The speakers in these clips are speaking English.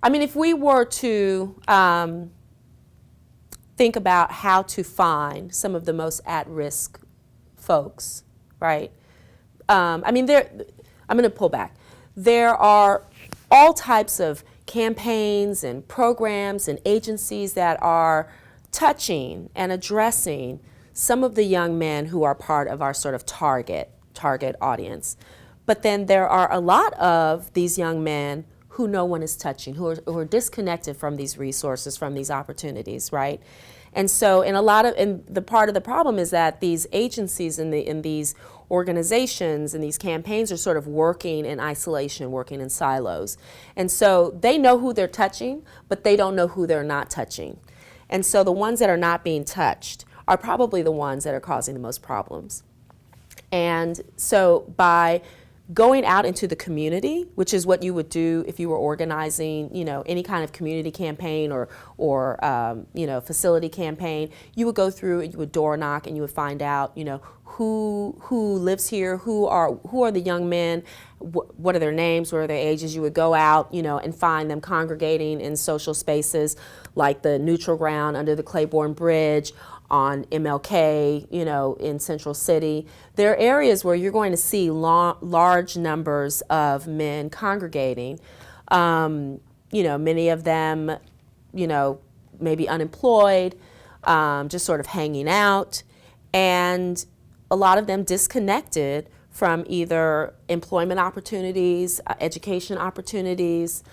I mean, if we were to think about how to find some of the most at-risk folks, right? I mean, I'm going to pull back. There are all types of campaigns and programs and agencies that are touching and addressing some of the young men who are part of our sort of target audience. But then there are a lot of these young men who no one is touching, who are disconnected from these resources, from these opportunities, right? And so, and the part of the problem is that these agencies and these organizations and these campaigns are sort of working in isolation, working in silos. And so they know who they're touching, but they don't know who they're not touching. And so the ones that are not being touched are probably the ones that are causing the most problems. And so by going out into the community, which is what you would do if you were organizing, any kind of community campaign or facility campaign, you would go through and you would door knock and you would find out, who lives here, who are the young men, what are their names, what are their ages. You would go out, and find them congregating in social spaces like the Neutral Ground under the Claiborne Bridge, on MLK, in Central City. There are areas where you're going to see large numbers of men congregating. Many of them, maybe unemployed, just sort of hanging out, and a lot of them disconnected from either employment opportunities, education opportunities,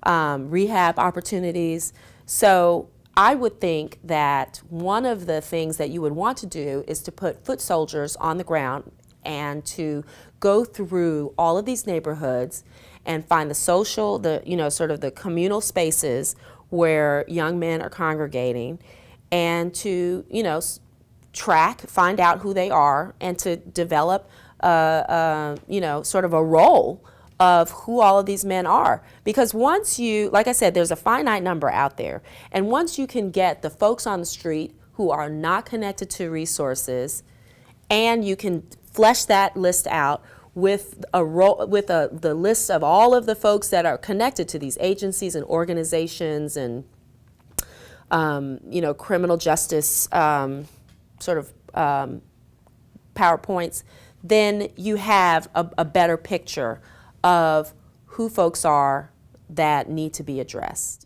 rehab opportunities. So I would think that one of the things that you would want to do is to put foot soldiers on the ground and to go through all of these neighborhoods and find the social, sort of the communal spaces where young men are congregating, and to, find out who they are, and to develop, sort of a role of who all of these men are. Because once like I said, there's a finite number out there. And once you can get the folks on the street who are not connected to resources, and you can flesh that list out with the list of all of the folks that are connected to these agencies and organizations and, criminal justice sort of PowerPoints, then you have a better picture of who folks are that need to be addressed.